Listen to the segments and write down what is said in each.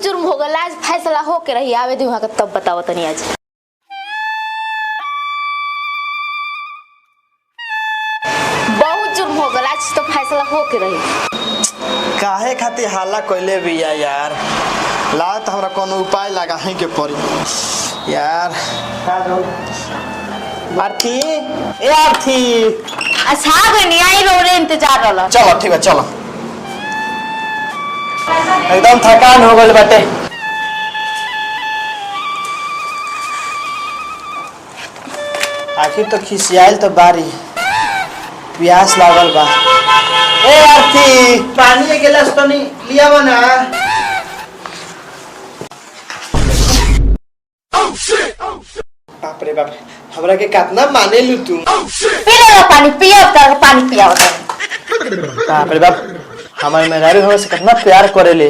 बहुत जुर्म हो गया, आज फैसला हो के रही आवे दी वहां का तब बताओ तनी आज। बहुत जुर्म हो गया, आज तो फैसला हो के रही। काहे खातिर हाला कइले बिया यार, ला त हमरा कोनो उपाय लगाही के पड़ी यार। आरती ए आरती, अच्छा गनी आई रो इंतजार रहला। चलो ठीक है चलो, एकदम थकान हो गइल बाटे। आखिर तो खिसियाल तो बारी, प्यास लागल बा। ए आरती, पानी के गिलास तो नहीं लिया बना। बाप रे बाप, हमरा के कितना माने लू तू। पी ले पानी, पिया पानी पिया। बाप रे बाप, हमारे मेहरारू हमसे कितना प्यार करेले,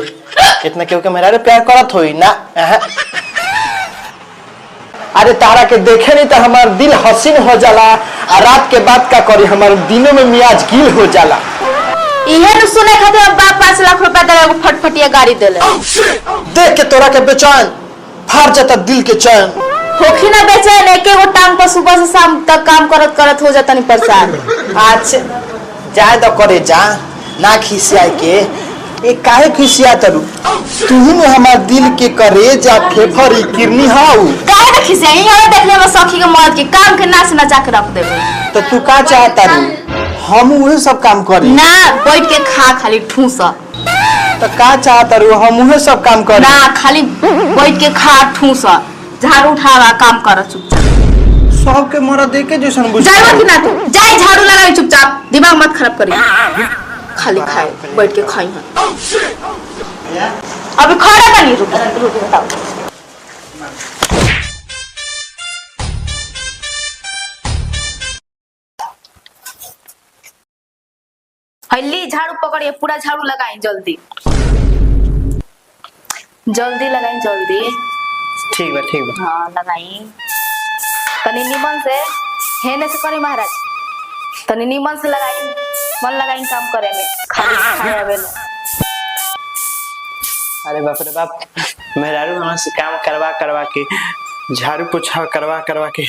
इतना क्यों के मेहरारू प्यार करत होई ना। अरे तारा के देखे नहीं तो हमार दिल हसीन हो जाला, और रात के बाद का करी हमारे दिनों में मियाज गिल हो जाला। इहे न सुने खातिर बाप 5 लाख रुपया दे एगो फटफटिया गाड़ी देले। देख के तोरा के बेचैन फाड़ जाता दिल के चैन। होखी ना बेचैन, एक एगो टांग पर सुबह से शाम तक काम करत करत हो जाता नहीं परेशान। अच्छा जाए तो करे जा, ना खिसिया के ए काहे खिसिया तरू, तू ही हमार दिल के करेजा फेफरी किरनी हाउ। काहे ना खिसिया, यहां देखले में सखी के मौत के काम के नाच नचा के रख देबे। तो तू का चाहता रू, हम उहे सब काम करी ना, बैठ के खा खाली ठूस। तो का चाहता रू, हम उहे सब काम करी ना, खाली बैठ के खा ठूस, झाड़ू उठावा काम कर चुपचाप। सब के मरा देख के जैसन बुझ जाइबा कि ना तू, जाई झाड़ू लगाई चुपचाप, दिमाग मत खराब करी। खाली खाए बैठ के खाई है। अभी खड़ा बनी, रुक बताओ। हल्ली झाड़ू पकड़िए, पूरा झाड़ू लगाई जल्दी जल्दी लगाई जल्दी। ठीक है ठीक है। हाँ लगाई, तनी निमन से हेने से करी महाराज, तनी निमन से लगाई, मन लगाई काम करे में, खाली खाए में। अरे बाप रे बाप, मेहरारू हमसे काम करवा करवा के, झाड़ू पोछा करवा करवा के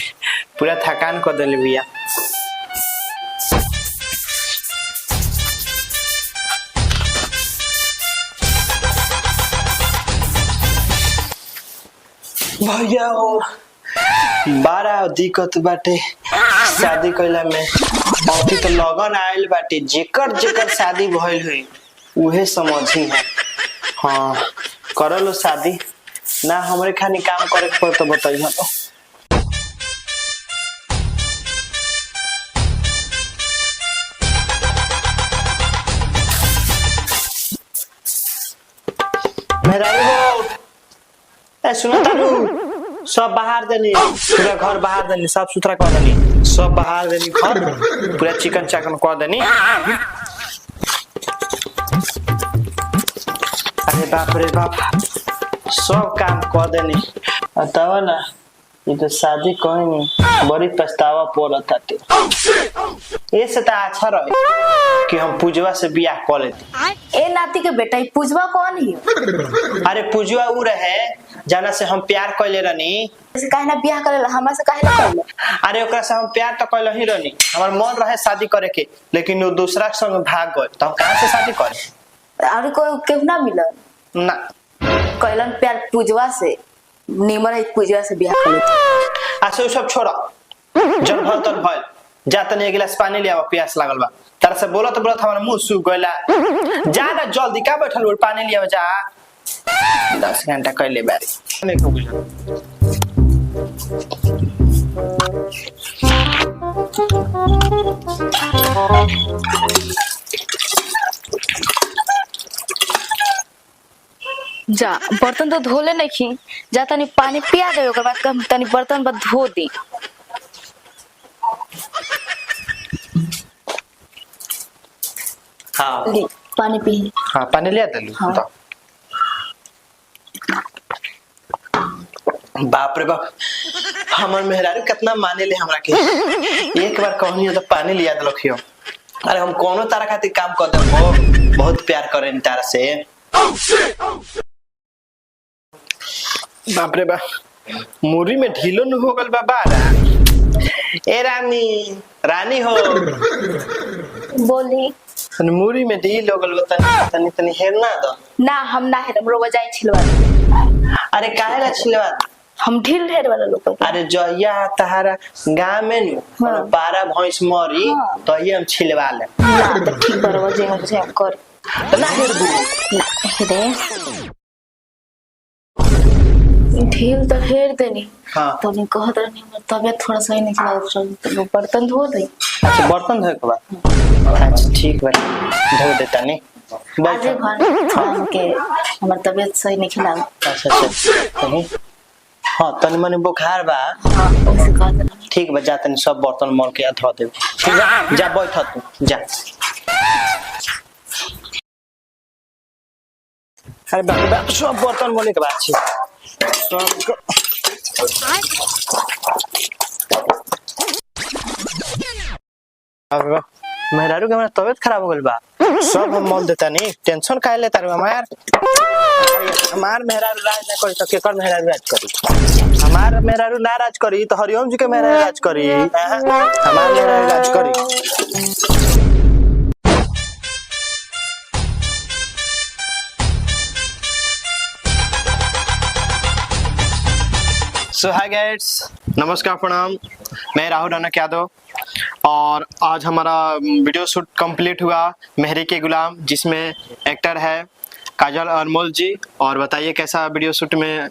पूरा थकान कर देले बिया। भैया हो बारा दिक्कत बाटे शादी कइला में। अभी तो लगन आयल बाटे, जेकर जेकर शादी भइल हुई उहे समझी है। हाँ कर लो शादी, ना हमरे खानी काम करे के पड़ तो बताइए तो। मेहरारू हो, ए सुनो तारू, सब बाहर देनी, पूरा घर बाहर देनी, साफ सुथरा कर देनी, सब बाहर देनी, घर पूरा चिकन चाकन कर देनी। अरे बाप रे बाप, सब काम कर देनी। बतावा ना, ये तो शादी कोई नहीं, बड़ी पछतावा पड़त था। ऐसे तो अच्छा रहे कि हम पूजवा से बियाह कर लेते। ए नाती के बेटा, ई पूजवा कौन है? अरे पूजवा उ रहे जाना से हम प्यार कइले रहनी। से काहे ना बियाह करेला, हमरा से काहे ना करले? अरे ओकरा से हम प्यार तो कइले ही रहनी, हमर मन रहे शादी करे के, लेकिन वो दूसरा के संग भाग गए, तो हम कहां से शादी करे। और कोई केहू ना मिलल ना, कहलन प्यार पूजवा से, निमर है पूजवा से बियाह कर लेते। अच्छा सब छोड़ा, जब भल तब भल, जा तनी एक गिलास पानी ले आवा, प्यास लागल बा। तार से बोलत बोलत हमर मुंह सूख गइला। जा ना जल्दी, का बैठल हो, पानी ले आवा जा। 10 घंटा कइले बारी नहीं को बुझा। जा बर्तन तो धोले नहीं खी, जा तनी पानी पिया दे, ओकर बाद हम तनी बर्तन पर धो दी। हाँ ली पानी पी। हाँ पानी ले दे लू। हाँ। बाप रे बाप, हमर मेहरारू कितना माने ले हमरा के। एक बार कहनी तो पानी लिया दिलखियो। अरे हम कोनो तारा खातिर काम कर दे, बहुत प्यार करें तारा से। बाप रे बाप, मुरी में ढीलो न हो गल बा बारा। ए रानी, रानी हो, बोली मुरी में ढील हो गल बा, तनी तनी हेरना दो ना, हम ना है रोग जाए छिलवा। अरे काहे ला छिलवा? हम ढील ढेर वाला लोग के। अरे जहिया तहारा गाँव में नु हाँ। बारह भैंस मरी हाँ। तो ये हम छिलवा ले ना तो ठीक करवा जे मुझे हम कर ना हेर दू। ना हेरे ढील तो हेर देनी। हाँ। तो नहीं कहत रहनी हमर तबियत थोड़ा सही नहीं चला, तो बर्तन धो दे। अच्छा बर्तन धोए के बाद, अच्छा ठीक बा, धो देता नहीं आज घर थोड़ा के हमर तबियत सही नहीं खिला। अच्छा कहीं हाँ तनी मनी बुखार बा। हाँ उसे कहत रहनी। ठीक बा, जा तनी सब बर्तन मल के धो दे। ठीक बा, जा बैठ तू जा। अरे बाप रे बाप, सब बर्तन मले के बाद छी सब अब मेहरारू के हमारा तबियत खराब हो गल बा, सब हम मल देता नहीं, टेंशन काहे लेता रे हमार मेहरारू राज ना करी तो केकर मेहरारू राज करी? हमार मेहरारू ना राज करी तो हरिओम जी के मेहरारू राज करी। हमार मेहरारू राज करी। सो हाय गाइस, नमस्कार प्रणाम, मैं राहुल रौनक यादव और आज हमारा वीडियो शूट कंप्लीट हुआ मेहरी के गुलाम, जिसमें एक्टर है काजल अनमोल जी। और बताइए कैसा वीडियो शूट में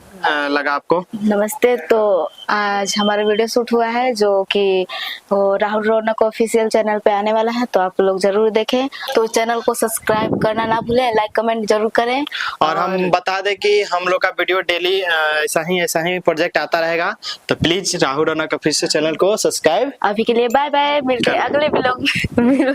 लगा आपको? नमस्ते। तो आज हमारा वीडियो शूट हुआ है जो कि वो राहुल रौनक ऑफिशियल चैनल पे आने वाला है, तो आप लोग जरूर देखें। तो चैनल को सब्सक्राइब करना ना भूलें, लाइक कमेंट जरूर करें। और हम बता दें कि हम लोग का वीडियो डेली ऐसा ही प्रोजेक्ट आता रहेगा, तो please Rahul Raunak official channel को सब्सक्राइब। अभी के लिए बाय बाय, मिलते हैं अगले ब्लॉग में।